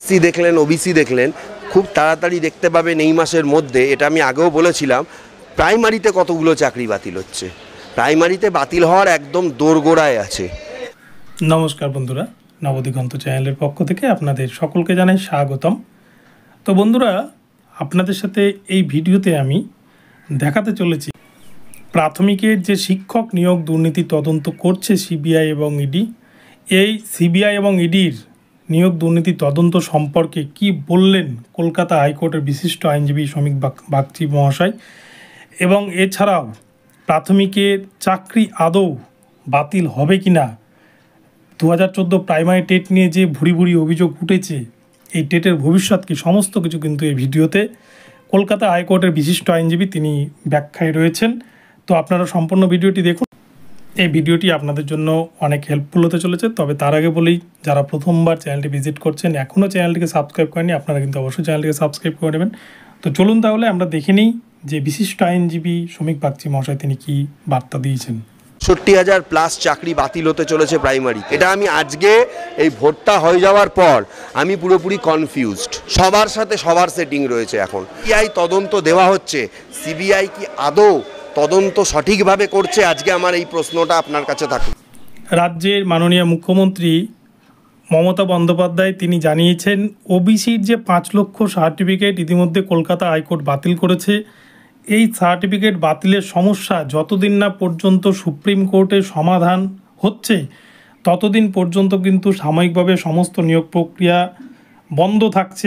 C দেখলেন, OBC দেখলেন, খুব তাড়াতাড়ি দেখতে পাবেন এই মাসের মধ্যে। এটা আমি আগেও বলেছিলাম, প্রাইমারিতে কতগুলো চাকরি বাতিল হচ্ছে, প্রাইমারিতে বাতিল হওয়ার একদম দোরগোড়ায় আছে। নমস্কার বন্ধুরা, নবদিগন্ত চ্যানেলের পক্ষ থেকে আপনাদের সকলকে জানাই স্বাগতম। তো বন্ধুরা, আপনাদের সাথে এই ভিডিওতে আমি দেখাতে চলেছি প্রাথমিকের যে শিক্ষক নিয়োগ দুর্নীতি তদন্ত করছে সিবিআই এবং ইডি, এই সিবিআই এবং ইডির নিয়োগ দুর্নীতি তদন্ত সম্পর্কে কি বললেন কলকাতা হাইকোর্টের বিশিষ্ট আইনজীবী শ্রমিক বাগচি মহাশয়, এবং এছাড়াও প্রাথমিকের চাকরি আদৌ বাতিল হবে কি না, 2014 প্রাইমারি টেট নিয়ে যে ভুরি ভুরি অভিযোগ উঠেছে, এই টেটের ভবিষ্যৎ কি, সমস্ত কিছু কিন্তু এই ভিডিওতে কলকাতা হাইকোর্টের বিশিষ্ট আইনজীবী তিনি ব্যাখ্যায় রয়েছেন। তো আপনারা সম্পূর্ণ ভিডিওটি দেখুন। এই ভিডিওটি আপনাদের জন্য অনেক হেল্পফুল হতে চলেছে। তবে তার আগে বলেই, যারা প্রথমবার চ্যানেলটি ভিজিট করছেন, এখনও চ্যানেলটিকে সাবস্ক্রাইব করেনি, আপনারা কিন্তু অবশ্যই চ্যানেলটিকে সাবস্ক্রাইব করে নেবেন। তো চলুন তাহলে আমরা দেখে নিই যে বিশিষ্ট আইনজীবী শ্রমিক বাগচি মহাশয় তিনি কি বার্তা দিয়েছেন। 60,000 প্লাস চাকরি বাতিল হতে চলেছে প্রাইমারি। এটা আমি আজকে এই ভোটটা হয়ে যাওয়ার পর আমি পুরোপুরি কনফিউজড। সবার সাথে সবার সেটিং রয়েছে। এখন সিবিআই তদন্ত দেওয়া হচ্ছে, সিবিআই কি আদৌ তদন্ত সঠিকভাবে করছে? আজকে আমার এই প্রশ্নটা আপনার কাছে থাকুক। রাজ্যের মাননীয় মুখ্যমন্ত্রী মমতা বন্দ্যোপাধ্যায় তিনি জানিয়েছেন, ওবিসির যে 5 লক্ষ সার্টিফিকেট ইতিমধ্যে কলকাতা হাইকোর্ট বাতিল করেছে, এই সার্টিফিকেট বাতিলের সমস্যা যতদিন না পর্যন্ত সুপ্রিম কোর্টে সমাধান হচ্ছে, ততদিন পর্যন্ত কিন্তু সাময়িকভাবে সমস্ত নিয়োগ প্রক্রিয়া বন্ধ থাকছে,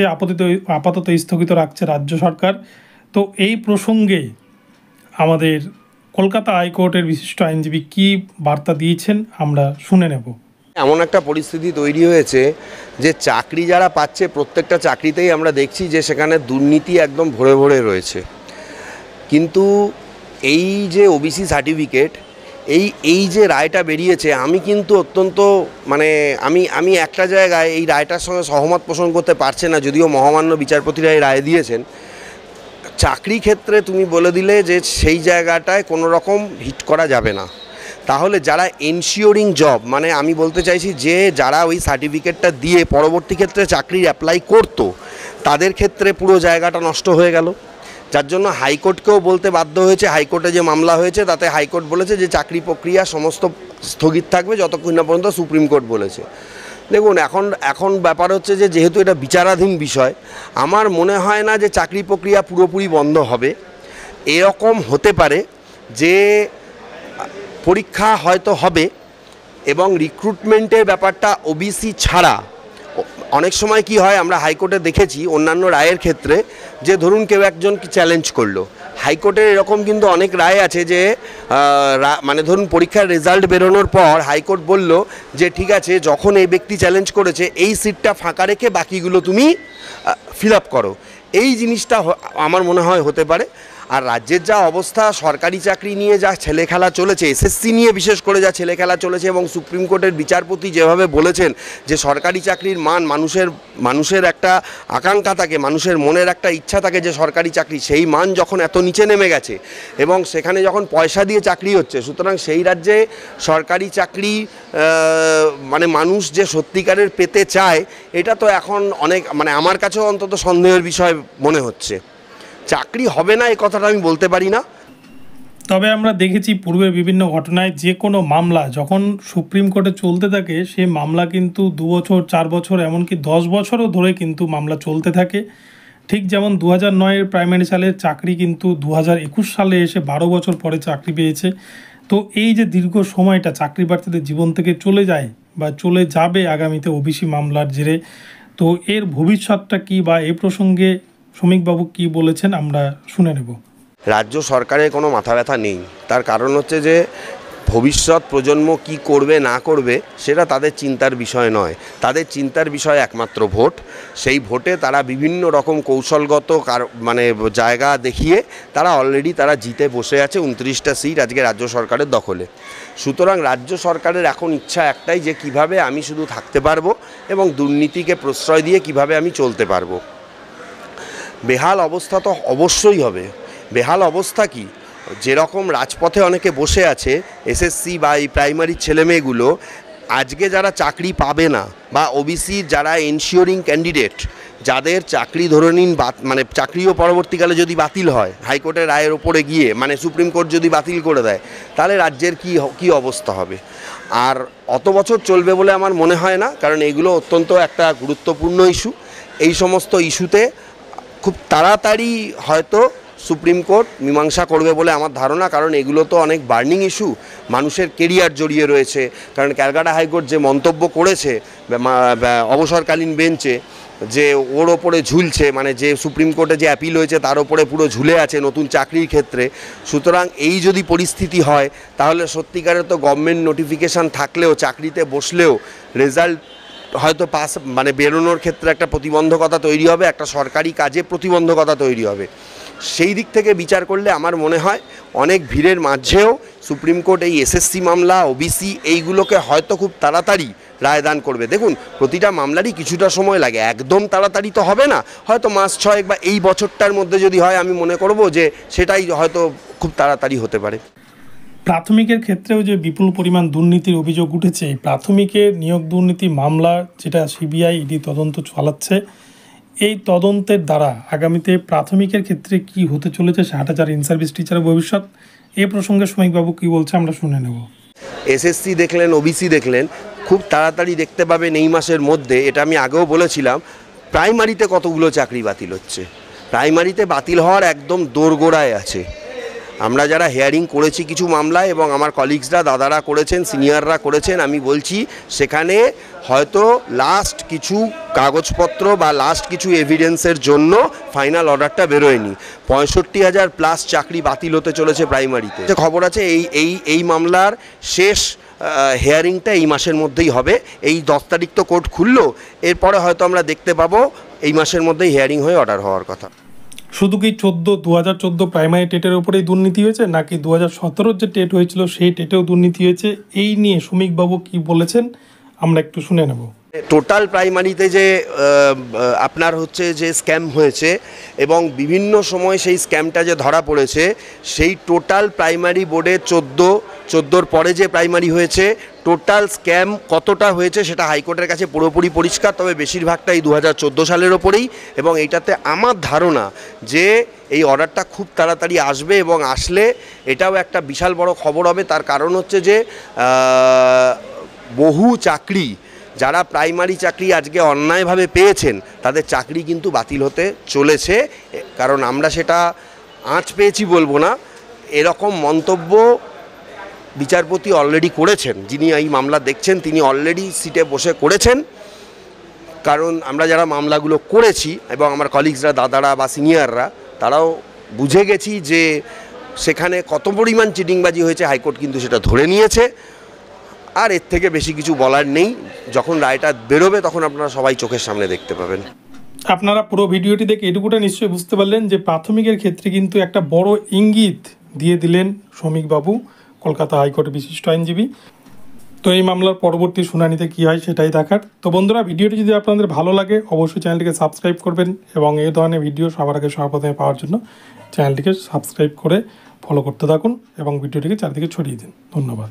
আপাতত স্থগিত রাখছে রাজ্য সরকার। তো এই প্রসঙ্গে আমাদের কলকাতা হাইকোর্টের বিশিষ্ট আইনজীবী কী বার্তা দিয়েছেন আমরা শুনে নেব। এমন একটা পরিস্থিতি তৈরি হয়েছে যে চাকরি যারা পাচ্ছে, প্রত্যেকটা চাকরিতেই আমরা দেখছি যে সেখানে দুর্নীতি একদম ভরে ভরে রয়েছে। কিন্তু এই যে ওবিসি সার্টিফিকেট, এই যে রায়টা বেরিয়েছে, আমি কিন্তু অত্যন্ত আমি একটা জায়গায় এই রায়টার সঙ্গে সহমত পোষণ করতে পারছে না, যদিও মহামান্য বিচারপতিরা এই রায় দিয়েছেন। চাকরি ক্ষেত্রে তুমি বলে দিলে যে সেই জায়গাটায় কোনো রকম হিট করা যাবে না, তাহলে যারা এনশিওরিং জব, মানে আমি বলতে চাইছি যে যারা ওই সার্টিফিকেটটা দিয়ে পরবর্তী ক্ষেত্রে চাকরির অ্যাপ্লাই করতো, তাদের ক্ষেত্রে পুরো জায়গাটা নষ্ট হয়ে গেল। যার জন্য হাইকোর্টকেও বলতে বাধ্য হয়েছে, হাইকোর্টে যে মামলা হয়েছে তাতে হাইকোর্ট বলেছে যে চাকরি প্রক্রিয়া সমস্ত স্থগিত থাকবে যতক্ষণ না পর্যন্ত সুপ্রিম কোর্ট বলেছে। দেখুন, এখন ব্যাপার হচ্ছে যে যেহেতু এটা বিচারাধীন বিষয়, আমার মনে হয় না যে চাকরি প্রক্রিয়া পুরোপুরি বন্ধ হবে। এরকম হতে পারে যে পরীক্ষা হয়তো হবে এবং রিক্রুটমেন্টের ব্যাপারটা ওবিসি ছাড়া। অনেক সময় কি হয়, আমরা হাইকোর্টে দেখেছি অন্যান্য রায়ের ক্ষেত্রে, যে ধরুন কেউ একজন চ্যালেঞ্জ করলো, হাইকোর্টের এরকম কিন্তু অনেক রায় আছে যে ধরুন পরীক্ষার রেজাল্ট বেরোনোর পর হাইকোর্ট বলল যে ঠিক আছে, যখন এই ব্যক্তি চ্যালেঞ্জ করেছে এই সিটটা ফাঁকা রেখে বাকিগুলো তুমি ফিল আপ করো। এই জিনিসটা আমার মনে হয় হতে পারে। আর রাজ্যের যা অবস্থা, সরকারি চাকরি নিয়ে যা ছেলেখেলা চলেছে, এসএসসি নিয়ে বিশেষ করে যা ছেলেখেলা চলেছে, এবং সুপ্রিম কোর্টের বিচারপতি যেভাবে বলেছেন যে সরকারি চাকরির মান, মানুষের একটা আকাঙ্ক্ষা থাকে, মানুষের মনের একটা ইচ্ছা থাকে যে সরকারি চাকরি, সেই মান যখন এত নিচে নেমে গেছে এবং সেখানে যখন পয়সা দিয়ে চাকরি হচ্ছে, সুতরাং সেই রাজ্যে সরকারি চাকরি মানুষ যে সত্যিকারের পেতে চায়, এটা তো এখন অনেক আমার কাছেও অন্তত সন্দেহের বিষয় মনে হচ্ছে। চাকরি হবে না এই কথাটা আমি বলতে পারি না। তবে আমরা দেখেছি পূর্বের বিভিন্ন ঘটনায় যে কোনো মামলা যখন সুপ্রিম কোর্টে চলতে থাকে, সেই মামলা কিন্তু 2 বছর, 4 বছর, এমনকি 10 বছরও ধরে কিন্তু মামলা চলতে থাকে। ঠিক যেমন 2009-এর প্রাইমারি সালের চাকরি কিন্তু 2021 সালে এসে 12 বছর পরে চাকরি পেয়েছে। তো এই যে দীর্ঘ সময়টা চাকরি প্রার্থীদের জীবন থেকে চলে যায় বা চলে যাবে আগামীতে ওবিসি মামলার জেরে, তো এর ভবিষ্যৎটা কী, বা এই প্রসঙ্গে শ্রমিকবাবু কি বলেছেন আমরা শুনে নেব। রাজ্য সরকারের কোনো মাথা ব্যথা নেই। তার কারণ হচ্ছে যে ভবিষ্যৎ প্রজন্ম কি করবে না করবে সেটা তাদের চিন্তার বিষয় নয়। তাদের চিন্তার বিষয় একমাত্র ভোট। সেই ভোটে তারা বিভিন্ন রকম কৌশলগত জায়গা দেখিয়ে তারা অলরেডি জিতে বসে আছে। 29টা সিট আজকে রাজ্য সরকারের দখলে। সুতরাং রাজ্য সরকারের এখন ইচ্ছা একটাই, যে কিভাবে আমি শুধু থাকতে পারবো এবং দুর্নীতিকে প্রশ্রয় দিয়ে কিভাবে আমি চলতে পারবো। বেহাল অবস্থা তো অবশ্যই হবে। বেহাল অবস্থা কি, যেরকম রাজপথে অনেকে বসে আছে এসএসসি বা এই প্রাইমারির ছেলেমেয়েগুলো, আজকে যারা চাকরি পাবে না বা ওবিসি যারা এনশিওরিং ক্যান্ডিডেট, যাদের চাকরি ধরে নিন মানে চাকরিও পরবর্তীকালে যদি বাতিল হয় হাইকোর্টের রায়ের ওপরে গিয়ে, মানে সুপ্রিম কোর্ট যদি বাতিল করে দেয়, তাহলে রাজ্যের কি অবস্থা হবে। আর অত বছর চলবে বলে আমার মনে হয় না, কারণ এগুলো অত্যন্ত একটা গুরুত্বপূর্ণ ইস্যু। এই সমস্ত ইস্যুতে খুব তাড়াতাড়ি হয়তো সুপ্রিম কোর্ট মীমাংসা করবে বলে আমার ধারণা, কারণ এগুলো তো অনেক বার্নিং ইস্যু, মানুষের কেরিয়ার জড়িয়ে রয়েছে। কারণ ক্যালকাটা হাইকোর্ট যে মন্তব্য করেছে অবসরকালীন বেঞ্চে, যে ওর ওপরে ঝুলছে, মানে যে সুপ্রিম কোর্টে যে অ্যাপিল হয়েছে তার ওপরে পুরো ঝুলে আছে নতুন চাকরির ক্ষেত্রে। সুতরাং এই যদি পরিস্থিতি হয়, তাহলে সত্যিকারের তো গভর্নমেন্ট নোটিফিকেশান থাকলেও, চাকরিতে বসলেও রেজাল্ট হয়তো পাস মানে বেরোনোর ক্ষেত্রে একটা প্রতিবন্ধকতা তৈরি হবে, একটা সরকারি কাজে প্রতিবন্ধকতা তৈরি হবে। সেই দিক থেকে বিচার করলে আমার মনে হয় অনেক ভিড়ের মাঝেও সুপ্রিম কোর্ট এই এসএসসি মামলা, ওবিসি এইগুলোকে হয়তো খুব তাড়াতাড়ি রায়দান করবে। দেখুন, প্রতিটা মামলারই কিছুটা সময় লাগে, একদম তাড়াতাড়ি তো হবে না, হয়তো মাস 6 বা এই বছরটার মধ্যে যদি হয়, আমি মনে করব যে সেটাই হয়তো খুব তাড়াতাড়ি হতে পারে। প্রাথমিকের ক্ষেত্রেও যে বিপুল পরিমাণ দুর্নীতির অভিযোগ উঠেছে, প্রাথমিকের নিয়োগ দুর্নীতি মামলা যেটা সিবিআই ইডি তদন্ত চালাচ্ছে, এই তদন্তের দ্বারা আগামীতে প্রাথমিকের ক্ষেত্রে কি হতে চলেছে, 60,000 ইন সার্ভিস টিচারের ভবিষ্যৎ, এই প্রসঙ্গে সমীকবাবু কী বলছে আমরা শুনে নেব। এসএসসি দেখলেন, ওবিসি দেখলেন, খুব তাড়াতাড়ি দেখতে পাবেন এই মাসের মধ্যে। এটা আমি আগেও বলেছিলাম, প্রাইমারিতে কতগুলো চাকরি বাতিল হচ্ছে, প্রাইমারিতে বাতিল হওয়ার একদম দোরগোড়ায় আছে। আমরা যারা হেয়ারিং করেছি কিছু মামলায়, এবং আমার কলিগসরা, দাদারা করেছেন, সিনিয়ররা করেছেন, আমি বলছি সেখানে হয়তো লাস্ট কিছু কাগজপত্র বা লাস্ট কিছু এভিডেন্সের জন্য ফাইনাল অর্ডারটা বেরোয়নি। 65,000 প্লাস চাকরি বাতিল হতে চলেছে প্রাইমারিতে। যে খবর আছে এই মামলার শেষ হেয়ারিংটা এই মাসের মধ্যেই হবে। এই 10 তারিখ তো কোর্ট খুললো, এরপরে হয়তো আমরা দেখতে পাবো এই মাসের মধ্যেই হেয়ারিং হয়ে অর্ডার হওয়ার কথা। শুধু কি 2014 প্রাইমারি টেটের ওপরেই দুর্নীতি হয়েছে, নাকি 2017 যে টেট হয়েছিল সেই টেটেও দুর্নীতি হয়েছে? এই নিয়ে সমীকবাবু কি বলেছেন আমরা একটু শুনে নেব। টোটাল প্রাইমারিতে যে আপনার হচ্ছে যে স্ক্যাম হয়েছে, এবং বিভিন্ন সময় সেই স্ক্যামটা যে ধরা পড়েছে, সেই টোটাল প্রাইমারি বোর্ডে 14-14 পরে যে প্রাইমারি হয়েছে, টোটাল স্ক্যাম কতটা হয়েছে সেটা হাইকোর্টের কাছে পুরোপুরি পরিষ্কার। তবে বেশিরভাগটাই 2014 সালের ওপরেই, এবং এইটাতে আমার ধারণা যে এই অর্ডারটা খুব তাড়াতাড়ি আসবে, এবং আসলে এটাও একটা বিশাল বড় খবর হবে। তার কারণ হচ্ছে যে বহু চাকরি, যারা প্রাইমারি চাকরি আজকে অন্যায়ভাবে পেয়েছেন, তাদের চাকরি কিন্তু বাতিল হতে চলেছে। কারণ আমরা সেটা আঁচ পেয়েছি বলবো না, এরকম মন্তব্য বিচারপতি অলরেডি করেছেন, যিনি এই মামলা দেখছেন তিনি অলরেডি সিটে বসে করেছেন। কারণ আমরা যারা মামলাগুলো করেছি, এবং আমার কলিগসরা, দাদারা বা সিনিয়ররা, তারাও বুঝে গেছি যে সেখানে কত পরিমাণ চিটিংবাজি হয়েছে, হাইকোর্ট কিন্তু সেটা ধরে নিয়েছে। আর এর থেকে বেশি কিছু বলার নেই, যখন রায়টা বেরোবে তখন আপনারা সবাই চোখের সামনে দেখতে পাবেন। আপনারা পুরো ভিডিওটি দেখে এটুকুটা নিশ্চয়ই বুঝতে পারলেন যে প্রাথমিকের ক্ষেত্রে কিন্তু একটা বড় ইঙ্গিত দিয়ে দিলেন সমীকবাবু, কলকাতা হাইকোর্টের বিশিষ্ট আইনজীবী। তো এই মামলার পরবর্তী শুনানিতে কী হয় সেটাই দেখার। তো বন্ধুরা, ভিডিওটি যদি আপনাদের ভালো লাগে অবশ্যই চ্যানেলটিকে সাবস্ক্রাইব করবেন, এবং এই ধরনের ভিডিও সবার আগে সর্বপ্রথমে পাওয়ার জন্য চ্যানেলটিকে সাবস্ক্রাইব করে ফলো করতে থাকুন, এবং ভিডিওটিকে চারদিকে ছড়িয়ে দিন। ধন্যবাদ।